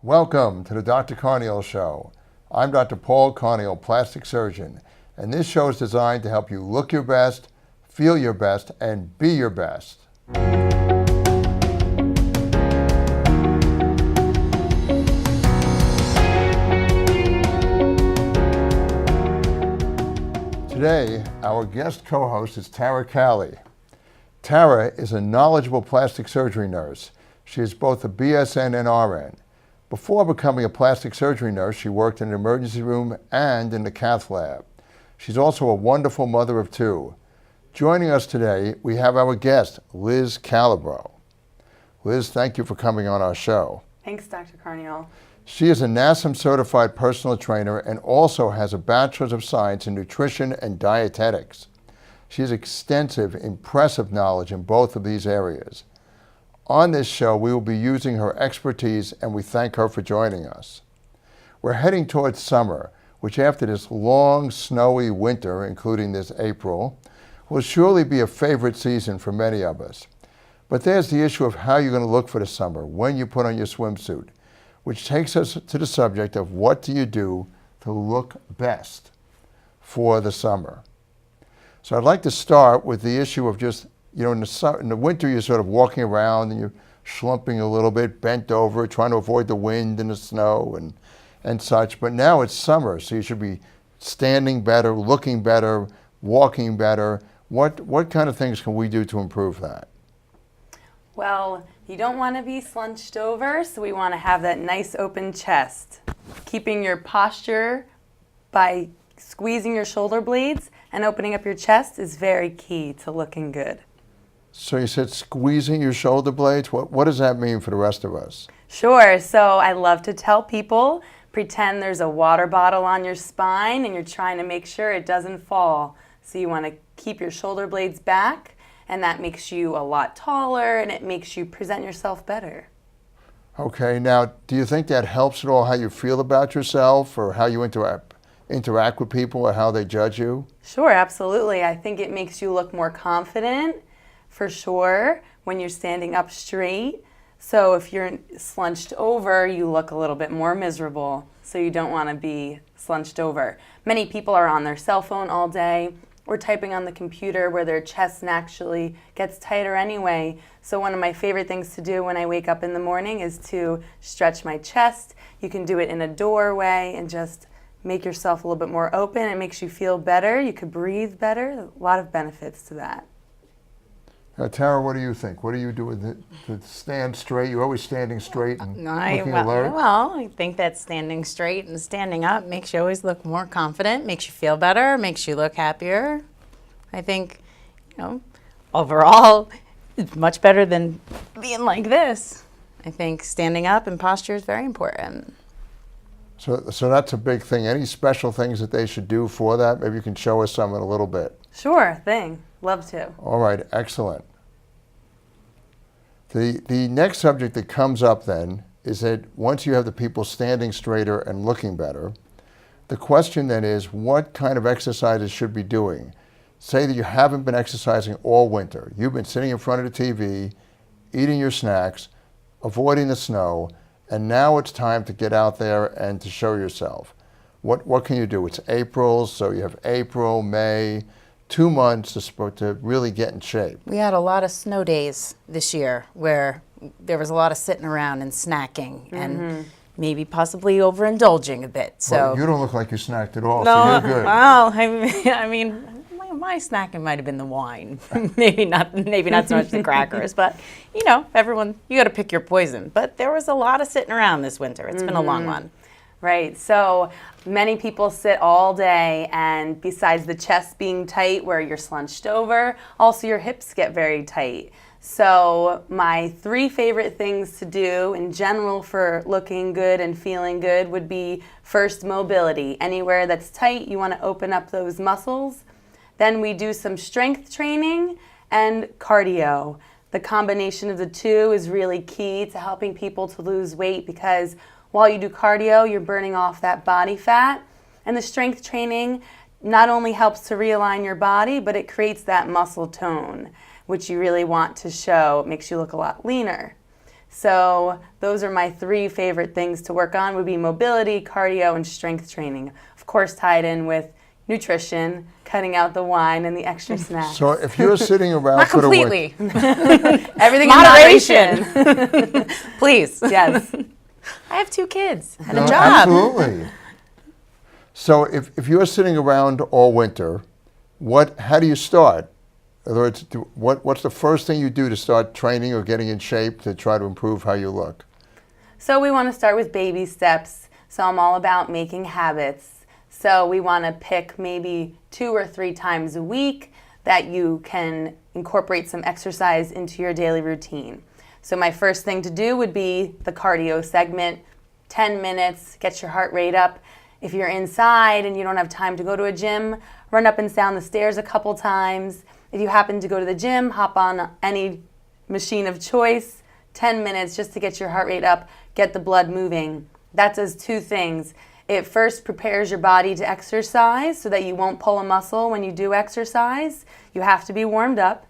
Welcome to the Dr. Carniol Show. I'm Dr. Paul Carniol, plastic surgeon, and this show is designed to help you look your best, feel your best, and be your best. Today, our guest co-host is Tara Calley. Tara is a knowledgeable plastic surgery nurse. She is both a BSN and RN. Before becoming a plastic surgery nurse, she worked in an emergency room and in the cath lab. She's also a wonderful mother of two. Joining us today, we have our guest, Liz Calabro. Liz, thank you for coming on our show. Thanks, Dr. Carniol. She is a NASM certified personal trainer and also has a Bachelor's of Science in Nutrition and Dietetics. She has extensive, impressive knowledge in both of these areas. On this show, we will be using her expertise, and we thank her for joining us. We're heading towards summer, which after this long, snowy winter, including this April, will surely be a favorite season for many of us. But there's the issue of how you're going to look for the summer, when you put on your swimsuit, which takes us to the subject of what do you do to look best for the summer. So I'd like to start with the issue of just, in the winter, you're sort of walking around and you're slumping a little bit, bent over, trying to avoid the wind and the snow and such. But now it's summer, so you should be standing better, looking better, walking better. What kind of things can we do to improve that? Well, you don't want to be slunched over, so we want to have that nice open chest. Keeping your posture by squeezing your shoulder blades and opening up your chest is very key to looking good. So you said squeezing your shoulder blades. What does that mean for the rest of us? Sure. So I love to tell people, pretend there's a water bottle on your spine and you're trying to make sure it doesn't fall. So you want to keep your shoulder blades back, and that makes you a lot taller and it makes you present yourself better. Okay. Now, do you think that helps at all how you feel about yourself or how you interact with people or how they judge you? Sure, absolutely. I think it makes you look more confident, for sure, when you're standing up straight. So if you're slunched over, you look a little bit more miserable. So you don't want to be slunched over. Many people are on their cell phone all day or typing on the computer where their chest naturally gets tighter anyway. So one of my favorite things to do when I wake up in the morning is to stretch my chest. You can do it in a doorway and just make yourself a little bit more open. It makes you feel better. You could breathe better. A lot of benefits to that. Tara, what do you think? What do you do with it to stand straight? You're always standing straight and looking alert. Well, I think that standing straight and standing up makes you always look more confident, makes you feel better, makes you look happier. I think, overall, it's much better than being like this. I think standing up and posture is very important. So that's a big thing. Any special things that they should do for that? Maybe you can show us some in a little bit. Sure thing. Love to. All right, excellent. The next subject that comes up then is that once you have the people standing straighter and looking better, the question then is what kind of exercises should be doing? Say that you haven't been exercising all winter. You've been sitting in front of the TV, eating your snacks, avoiding the snow, and now it's time to get out there and to show yourself. What can you do? It's April, so you have April, May, 2 months to really get in shape. We had a lot of snow days this year where there was a lot of sitting around and snacking and maybe possibly overindulging a bit. So well, you don't look like you snacked at all, no, so you're good. Well, I mean, my snacking might have been the wine. maybe not so much the crackers, but everyone, you got to pick your poison. But there was a lot of sitting around this winter. It's been a long one. Right, so many people sit all day, and besides the chest being tight where you're slunched over, also your hips get very tight. So my 3 favorite things to do in general for looking good and feeling good would be first, mobility. Anywhere that's tight, you want to open up those muscles. Then we do some strength training and cardio. The combination of the two is really key to helping people to lose weight because while you do cardio, you're burning off that body fat. And the strength training not only helps to realign your body, but it creates that muscle tone, which you really want to show. It makes you look a lot leaner. So those are my 3 favorite things to work on would be mobility, cardio, and strength training. Of course, tied in with nutrition, cutting out the wine and the extra snacks. So if you're sitting around Not for the completely. Everything Moderation. in moderation. Please. Yes. I have 2 kids and No, a job. Absolutely. So if you're sitting around all winter, how do you start? In other words, what's the first thing you do to start training or getting in shape to try to improve how you look? So we want to start with baby steps. So I'm all about making habits. So we want to pick maybe 2 or 3 times a week that you can incorporate some exercise into your daily routine. So my first thing to do would be the cardio segment, 10 minutes, get your heart rate up. If you're inside and you don't have time to go to a gym, run up and down the stairs a couple times. If you happen to go to the gym, hop on any machine of choice, 10 minutes just to get your heart rate up, get the blood moving. That does 2 things. It first prepares your body to exercise so that you won't pull a muscle when you do exercise. You have to be warmed up.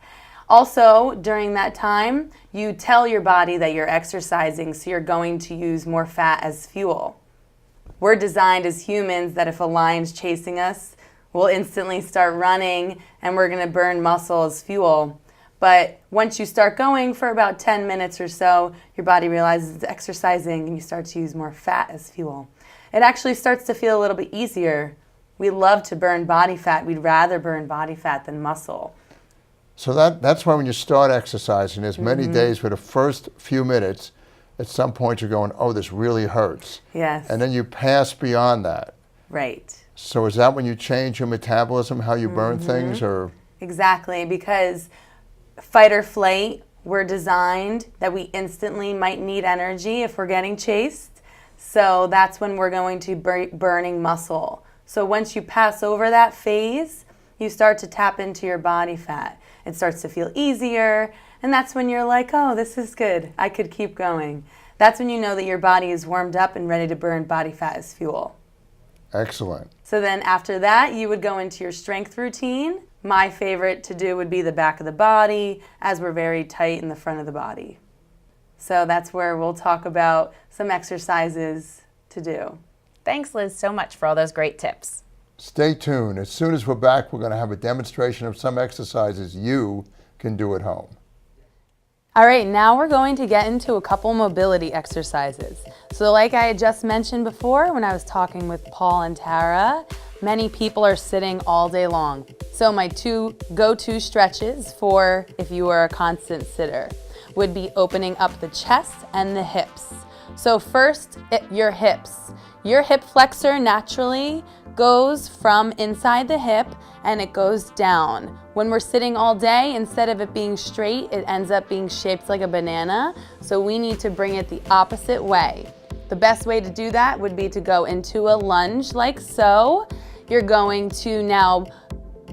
Also, during that time, you tell your body that you're exercising, so you're going to use more fat as fuel. We're designed as humans that if a lion's chasing us, we'll instantly start running and we're going to burn muscle as fuel. But once you start going for about 10 minutes or so, your body realizes it's exercising and you start to use more fat as fuel. It actually starts to feel a little bit easier. We love to burn body fat. We'd rather burn body fat than muscle. So that's why when you start exercising, there's many days where the first few minutes, at some point you're going, oh, this really hurts. Yes. And then you pass beyond that. Right. So is that when you change your metabolism, how you burn things, or? Exactly, because fight or flight, we're designed that we instantly might need energy if we're getting chased. So that's when we're going to be burning muscle. So once you pass over that phase, you start to tap into your body fat. It starts to feel easier, and that's when you're like, oh, this is good. I could keep going. That's when you know that your body is warmed up and ready to burn body fat as fuel. Excellent. So then after that, you would go into your strength routine. My favorite to do would be the back of the body, as we're very tight in the front of the body. So that's where we'll talk about some exercises to do. Thanks, Liz, so much for all those great tips. Stay tuned. As soon as we're back, we're going to have a demonstration of some exercises you can do at home. All right, now we're going to get into a couple mobility exercises. So like I had just mentioned before when I was talking with Paul and Tara, many people are sitting all day long. So my 2 go-to stretches for if you are a constant sitter would be opening up the chest and the hips. So first, your hips. Your hip flexor naturally goes from inside the hip and it goes down. When we're sitting all day, instead of it being straight, it ends up being shaped like a banana. So we need to bring it the opposite way. The best way to do that would be to go into a lunge like so. You're going to now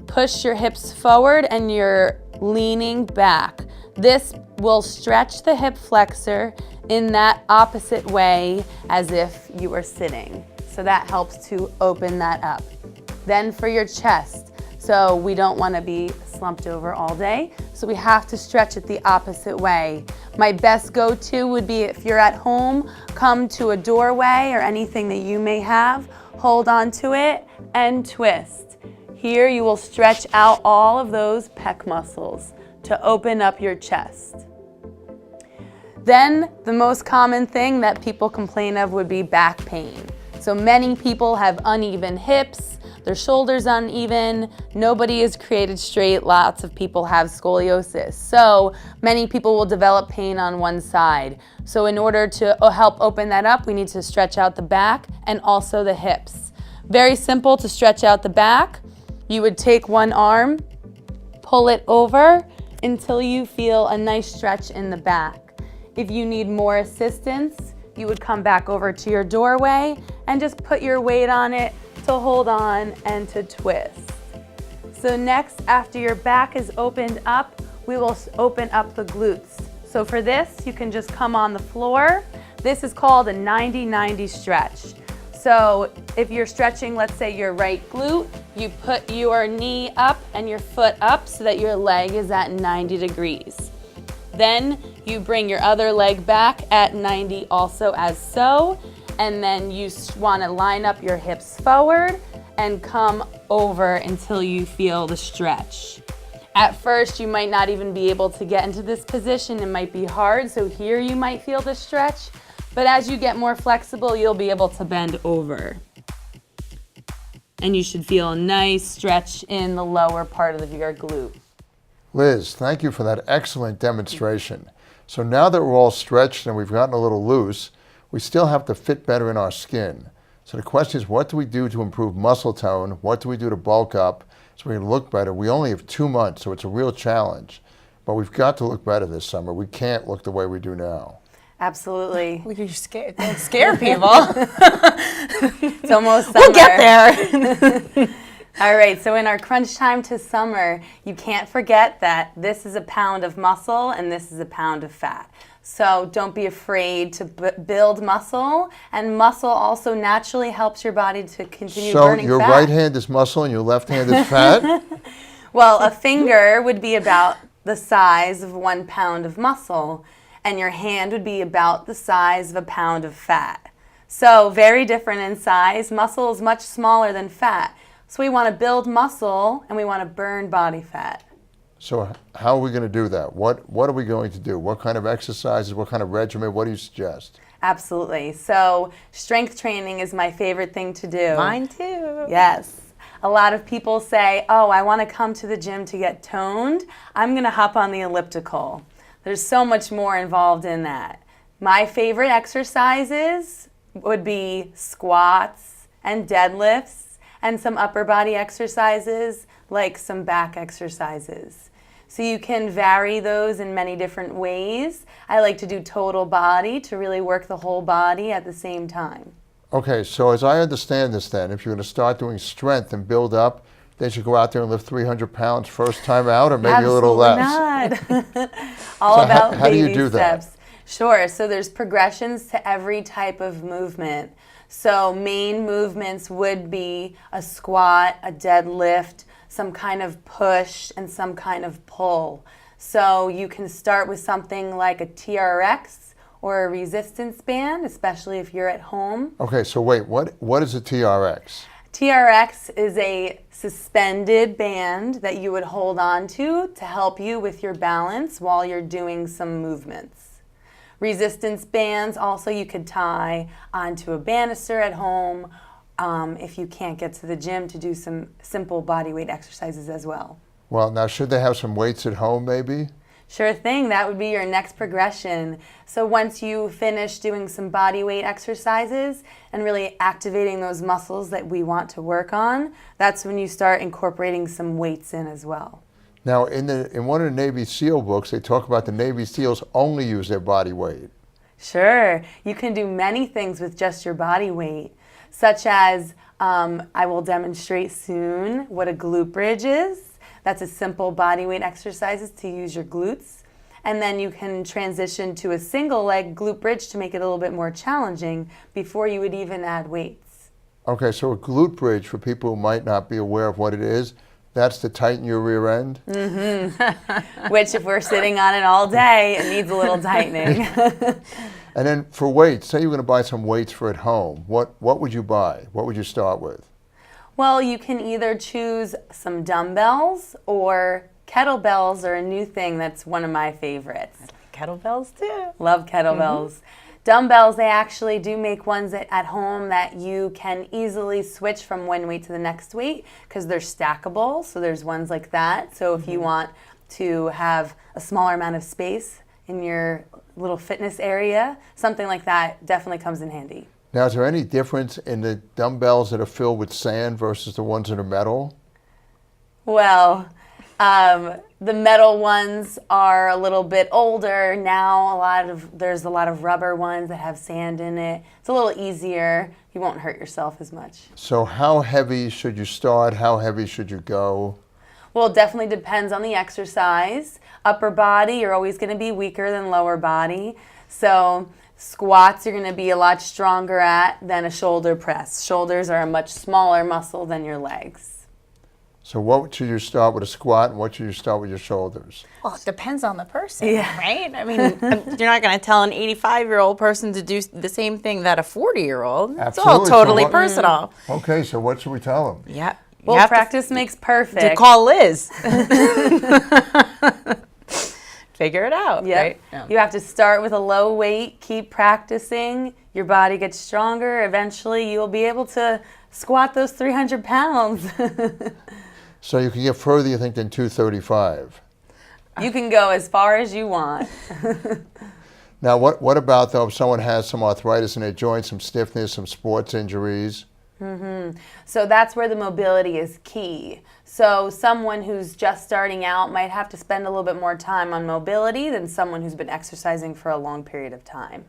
push your hips forward and you're leaning back. This will stretch the hip flexor in that opposite way as if you were sitting. So that helps to open that up. Then for your chest, so we don't want to be slumped over all day, so we have to stretch it the opposite way. My best go-to would be if you're at home, come to a doorway or anything that you may have, hold on to it and twist. Here you will stretch out all of those pec muscles to open up your chest. Then the most common thing that people complain of would be back pain. So many people have uneven hips, their shoulders uneven, nobody is created straight, lots of people have scoliosis. So many people will develop pain on one side. So in order to help open that up, we need to stretch out the back and also the hips. Very simple to stretch out the back. You would take one arm, pull it over until you feel a nice stretch in the back. If you need more assistance, you would come back over to your doorway and just put your weight on it to hold on and to twist. So next, after your back is opened up, we will open up the glutes. So for this, you can just come on the floor. This is called a 90-90 stretch. So if you're stretching, let's say your right glute, you put your knee up and your foot up so that your leg is at 90 degrees. Then You bring your other leg back at 90 also as so, and then you want to line up your hips forward and come over until you feel the stretch. At first, you might not even be able to get into this position. It might be hard, so here you might feel the stretch, but as you get more flexible, you'll be able to bend over. And you should feel a nice stretch in the lower part of your glute. Liz, thank you for that excellent demonstration. So now that we're all stretched and we've gotten a little loose, we still have to fit better in our skin. So the question is, what do we do to improve muscle tone? What do we do to bulk up so we can look better? We only have 2 months, so it's a real challenge. But we've got to look better this summer. We can't look the way we do now. Absolutely. Well, you're scared. Don't scare people. It's almost summer. We'll get there. All right, so in our crunch time to summer, you can't forget that this is a pound of muscle and this is a pound of fat. So don't be afraid to build muscle, and muscle also naturally helps your body to continue burning fat. So your right hand is muscle and your left hand is fat? Well, a finger would be about the size of 1 pound of muscle, and your hand would be about the size of a pound of fat. So very different in size. Muscle is much smaller than fat. So we want to build muscle and we want to burn body fat. So how are we going to do that? What are we going to do? What kind of exercises, what kind of regimen, what do you suggest? Absolutely. So strength training is my favorite thing to do. Mine too. Yes. A lot of people say, oh, I want to come to the gym to get toned. I'm going to hop on the elliptical. There's so much more involved in that. My favorite exercises would be squats and deadlifts and some upper body exercises like some back exercises. So you can vary those in many different ways. I like to do total body to really work the whole body at the same time. Okay, so as I understand this then, if you're going to start doing strength and build up, then you should go out there and lift 300 pounds first time out, or maybe a little less. Absolutely not. All So about how do you baby do that? steps. Sure, so there's progressions to every type of movement. So main movements would be a squat, a deadlift, some kind of push, and some kind of pull. So you can start with something like a TRX or a resistance band, especially if you're at home. Okay, so wait, what is a TRX? TRX is a suspended band that you would hold on to help you with your balance while you're doing some movements. Resistance bands also you could tie onto a banister at home if you can't get to the gym to do some simple body weight exercises as well. Well, now should they have some weights at home maybe? Sure thing, that would be your next progression. So once you finish doing some body weight exercises and really activating those muscles that we want to work on, that's when you start incorporating some weights in as well. Now, in one of the Navy SEAL books, they talk about the Navy SEALs only use their body weight. Sure, you can do many things with just your body weight, such as I will demonstrate soon what a glute bridge is. That's a simple body weight exercises to use your glutes. And then you can transition to a single leg glute bridge to make it a little bit more challenging before you would even add weights. Okay, so a glute bridge, for people who might not be aware of what it is, that's to tighten your rear end? Mm-hmm. Which if we're sitting on it all day, it needs a little tightening. And then for weights, say you're going to buy some weights for at home. What would you buy? What would you start with? Well, you can either choose some dumbbells or kettlebells are a new thing that's one of my favorites. Kettlebells too. Love kettlebells. Mm-hmm. Dumbbells, they actually do make ones at home that you can easily switch from one weight to the next weight because they're stackable. So there's ones like that. So if you want to have a smaller amount of space in your little fitness area, something like that definitely comes in handy. Now, is there any difference in the dumbbells that are filled with sand versus the ones that are metal? Well, the metal ones are a little bit older now. There's a lot of rubber ones that have sand in it. It's a little easier. You won't hurt yourself as much. So how heavy should you start? How heavy should you go? Well, it definitely depends on the exercise. Upper body, you're always going to be weaker than lower body. So squats, you're going to be a lot stronger at than a shoulder press. Shoulders are a much smaller muscle than your legs. So what should you start with a squat and what should you start with your shoulders? Well, it depends on the person, Yeah. right? I mean, you're not going to tell an 85-year-old person to do the same thing that a 40-year-old. It's all Absolutely. So totally what- personal. Okay, so what should we tell them? Yeah. You Well, have practice makes to perfect. call Liz. Figure it out, Yep. right? Yeah. You have to start with a low weight, keep practicing. Your body gets stronger. Eventually, you will be able to squat those 300 pounds. So you can get further, you think, than 235. You can go as far as you want. Now, what about, though, if someone has some arthritis in their joints, some stiffness, some sports injuries? So that's where the mobility is key. So someone who's just starting out might have to spend a little bit more time on mobility than someone who's been exercising for a long period of time.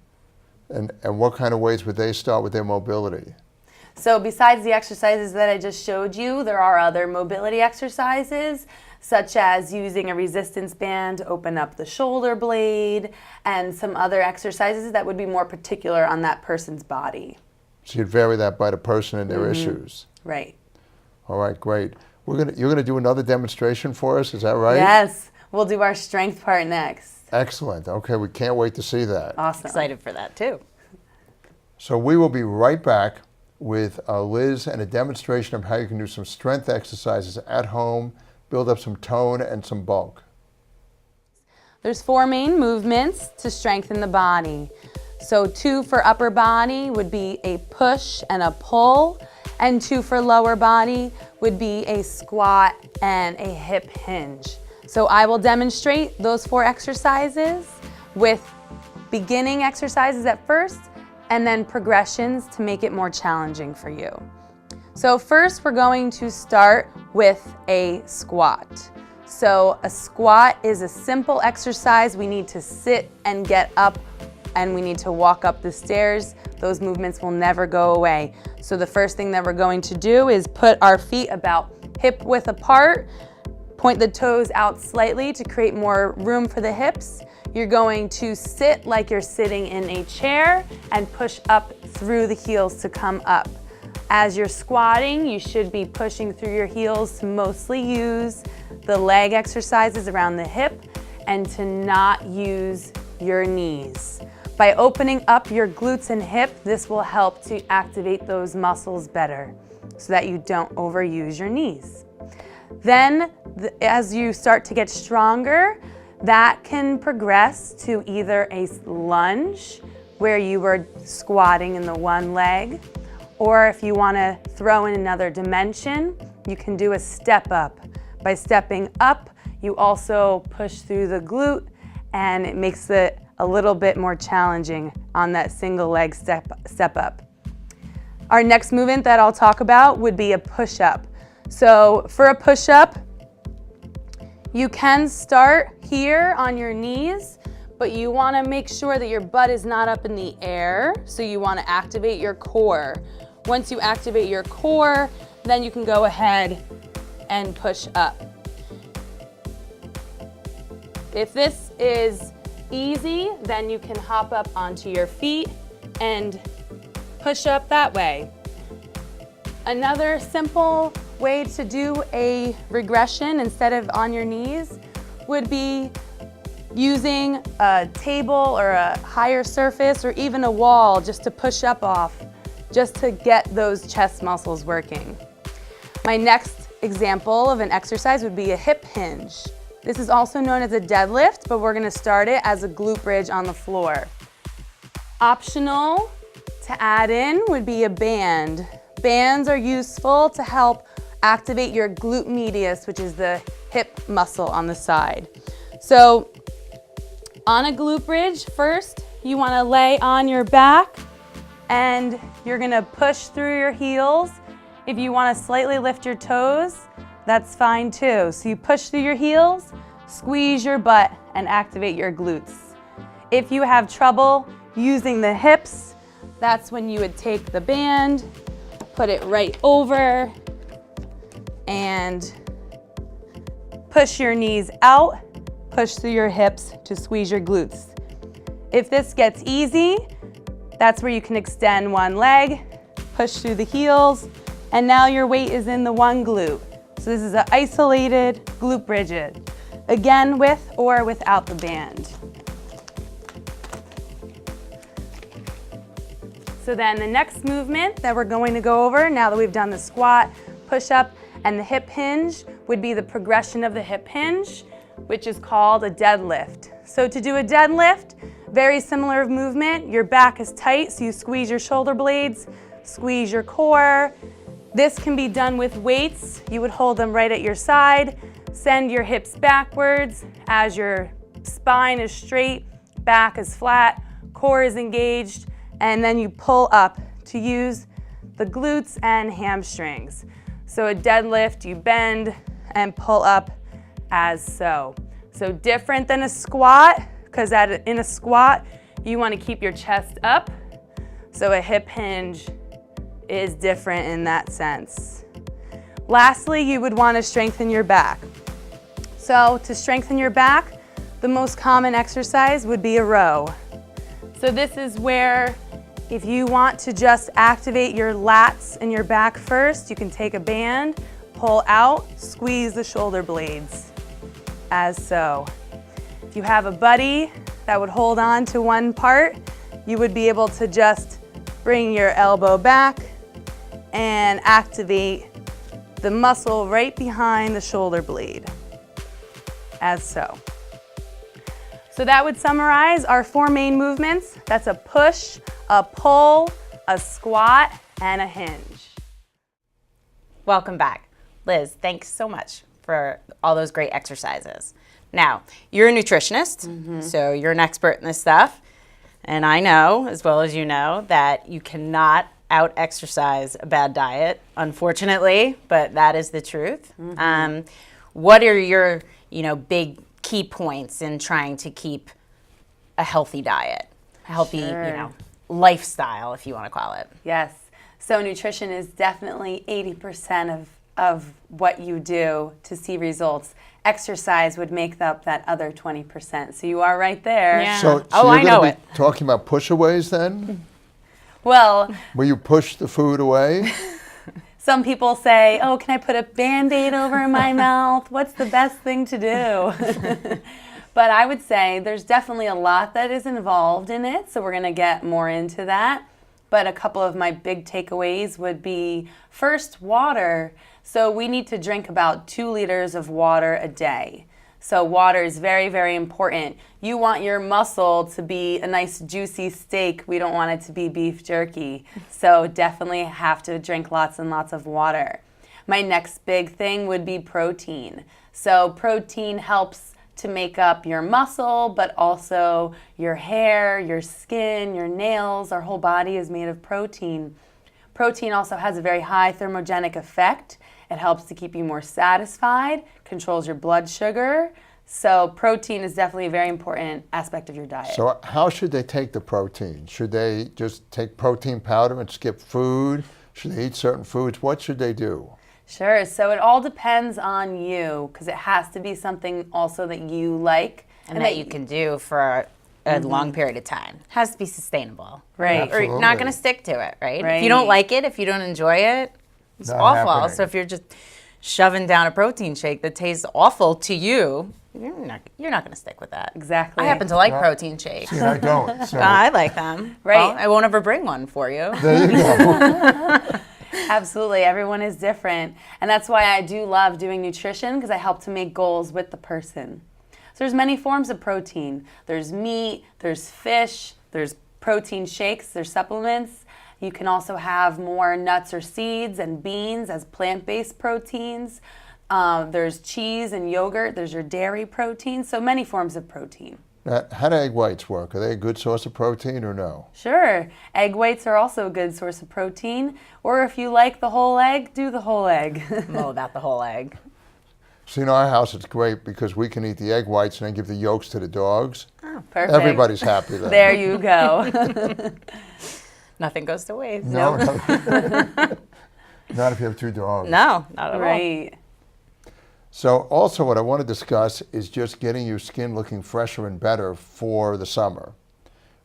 And what kind of ways would they start with their mobility? So besides the exercises that I just showed you, there are other mobility exercises, such as using a resistance band to open up the shoulder blade, and some other exercises that would be more particular on that person's body. So you'd vary that by the person and their issues. Right. All right, great. You're gonna do another demonstration for us, is that right? Yes, we'll do our strength part next. Excellent. Okay, we can't wait to see that. Awesome. Excited for that, too. So we will be right back with Liz and a demonstration of how you can do some strength exercises at home, build up some tone and some bulk. There's 4 main movements to strengthen the body. So 2 for upper body would be a push and a pull, and 2 for lower body would be a squat and a hip hinge. So I will demonstrate those 4 exercises with beginning exercises at first and then progressions to make it more challenging for you. So first we're going to start with a squat. So a squat is a simple exercise. We need to sit and get up, and we need to walk up the stairs. Those movements will never go away. So the first thing that we're going to do is put our feet about hip width apart, point the toes out slightly to create more room for the hips. You're going to sit like you're sitting in a chair and push up through the heels to come up. As you're squatting, you should be pushing through your heels to mostly use the leg exercises around the hip and to not use your knees. By opening up your glutes and hip, this will help to activate those muscles better so that you don't overuse your knees. Then, as you start to get stronger, that can progress to either a lunge, where you were squatting in the one leg, or if you want to throw in another dimension, you can do a step up. By stepping up, you also push through the glute, and it makes it a little bit more challenging on that single leg step up. Our next movement that I'll talk about would be a push-up. So for a push-up, you can start here on your knees, but you want to make sure that your butt is not up in the air, so you want to activate your core. Once you activate your core, then you can go ahead and push up. If this is easy, then you can hop up onto your feet and push up that way. Another simple way to do a regression instead of on your knees would be using a table or a higher surface or even a wall just to push up off, just to get those chest muscles working. My next example of an exercise would be a hip hinge. This is also known as a deadlift, but we're gonna start it as a glute bridge on the floor. Optional to add in would be a band. Bands are useful to help activate your glute medius, which is the hip muscle on the side. So on a glute bridge, first you wanna lay on your back and you're gonna push through your heels. If you wanna slightly lift your toes, that's fine too. So you push through your heels, squeeze your butt, and activate your glutes. If you have trouble using the hips, that's when you would take the band, put it right over, and push your knees out, push through your hips to squeeze your glutes. If this gets easy, that's where you can extend one leg, push through the heels, and now your weight is in the one glute. So this is an isolated glute bridge, again with or without the band. So then the next movement that we're going to go over, now that we've done the squat, push-up, and the hip hinge, would be the progression of the hip hinge, which is called a deadlift. So to do a deadlift, very similar movement. Your back is tight, so you squeeze your shoulder blades, squeeze your core. This can be done with weights. You would hold them right at your side, send your hips backwards as your spine is straight, back is flat, core is engaged, and then you pull up to use the glutes and hamstrings. So a deadlift, you bend and pull up as so. So different than a squat, because in a squat, you want to keep your chest up. So a hip hinge is different in that sense. Lastly, you would want to strengthen your back. So to strengthen your back, the most common exercise would be a row. So this is where if you want to just activate your lats and your back first, you can take a band, pull out, squeeze the shoulder blades, as so. If you have a buddy that would hold on to one part, you would be able to just bring your elbow back and activate the muscle right behind the shoulder blade, as so. So that would summarize our 4 main movements. That's a push, a pull, a squat, and a hinge. Welcome back. Liz, thanks so much for all those great exercises. Now, you're a nutritionist, so you're an expert in this stuff. And I know, as well as you know, that you cannot out-exercise a bad diet, unfortunately, but that is the truth. What are your, big key points in trying to keep a healthy diet, a healthy, lifestyle, if you want to call it? Yes. So nutrition is definitely 80% of what you do to see results. Exercise would make up that other 20%. So you are right there. Yeah. So I know it. Talking about push-aways then? Well, Will you push the food away? some people say, oh, can I put a Band-Aid over my mouth? What's the best thing to do? But I would say there's definitely a lot that is involved in it, so we're going to get more into that. But a couple of my big takeaways would be, first, water. So we need to drink about 2 liters of water a day. So water is very, very important. You want your muscle to be a nice juicy steak. We don't want it to be beef jerky. So definitely have to drink lots and lots of water. My next big thing would be protein. So protein helps to make up your muscle, but also your hair, your skin, your nails. Our whole body is made of protein. Protein also has a very high thermogenic effect. It helps to keep you more satisfied, controls your blood sugar. So protein is definitely a very important aspect of your diet. So how should they take the protein? Should they just take protein powder and skip food? Should they eat certain foods? What should they do? Sure. So it all depends on you, because it has to be something also that you like. And that you can do for a long period of time. It has to be sustainable. Right. Or you're not going to stick to it, right? Right. If you don't like it, if you don't enjoy it, it's Not awful. happening. So if you're just shoving down a protein shake that tastes awful to you, you're not going to stick with that. Exactly. I happen to like protein shakes. See, I don't. So I like them. Right. Well, I won't ever bring one for you. there you go. Absolutely. Everyone is different. And that's why I do love doing nutrition, because I help to make goals with the person. So there's many forms of protein. There's meat, there's fish, there's protein shakes, there's supplements. You can also have more nuts or seeds and beans as plant-based proteins. There's cheese and yogurt. There's your dairy protein. So many forms of protein. How do egg whites work? Are they a good source of protein or no? Sure. Egg whites are also a good source of protein. Or if you like the whole egg, do the whole egg. I'm all about the whole egg. See, in our house, it's great because we can eat the egg whites and then give the yolks to the dogs. Oh, perfect. Everybody's happy then. There you go. Nothing goes to waste. No, no. Not if you have 2 dogs. No, not at all. Right. So also what I want to discuss is just getting your skin looking fresher and better for the summer,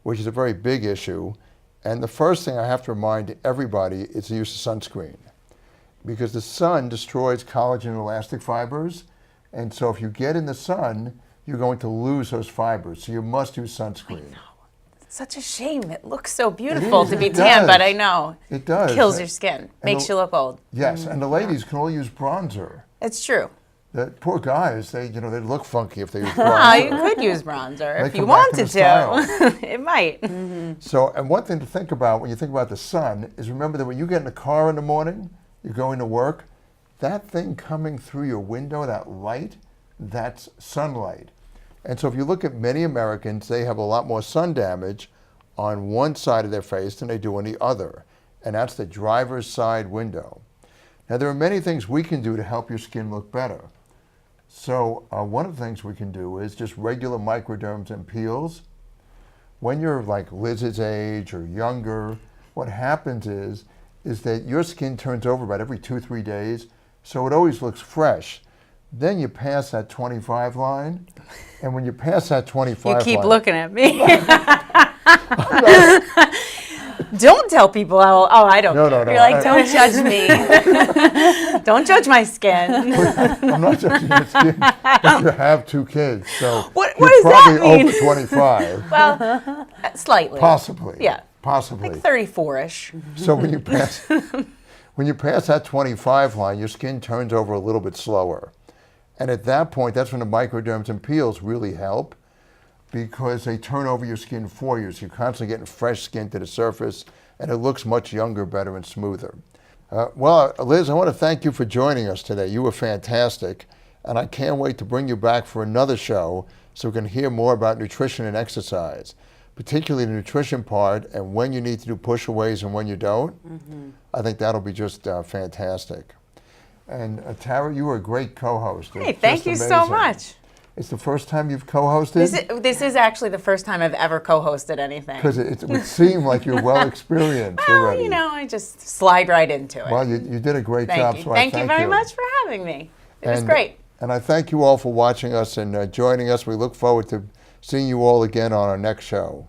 which is a very big issue. And the first thing I have to remind everybody is the use of sunscreen. because the sun destroys collagen and elastic fibers. And so if you get in the sun, you're going to lose those fibers. So you must use sunscreen. It's such a shame. It looks so beautiful to be it tan, does. but I know. It does. Kills your skin. Makes the- you look old. Yes, and the ladies can all use bronzer. It's true. The poor guys, they look funky if they use Ah, you bronzer. could use bronzer They if you come back in wanted style. to. It might. So, and one thing to think about when you think about the sun is remember that when you get in the car in the morning, you're going to work, that thing coming through your window, that light, that's sunlight. And so if you look at many Americans, they have a lot more sun damage on one side of their face than they do on the other. And that's the driver's side window. Now, there are many things we can do to help your skin look better. So one of the things we can do is just regular microderms and peels. When you're like Liz's age or younger, what happens is that your skin turns over about every 2-3 days, so it always looks fresh. Then you pass that 25 line, and when you pass that 25 You keep line, looking at me. Don't tell people how. Oh, I don't. No, care. no, no. You're like, don't judge me. Don't judge my skin. I'm not judging your skin, but you have 2 kids, so What you're does that probably mean? over 25, Well, slightly. possibly. Yeah. Possibly. Like 34-ish. So when you pass that 25 line, your skin turns over a little bit slower. And at that point, that's when the microderms and peels really help because they turn over your skin for you. So you're constantly getting fresh skin to the surface and it looks much younger, better, and smoother. Well, Liz, I want to thank you for joining us today. You were fantastic. And I can't wait to bring you back for another show so we can hear more about nutrition and exercise, particularly the nutrition part and when you need to do push-aways and when you don't. I think that'll be just fantastic. And Tara, you were a great co-host. Hey, It's thank just you so amazing. much. It's the first time you've co-hosted? This is actually the first time I've ever co-hosted anything. Because it would seem like you're well experienced Well, already. you know, I just slide right into it. Well, you did a great job. Thank you. So I Thank you very much for having me. It was great. And I thank you all for watching us and joining us. We look forward to seeing you all again on our next show.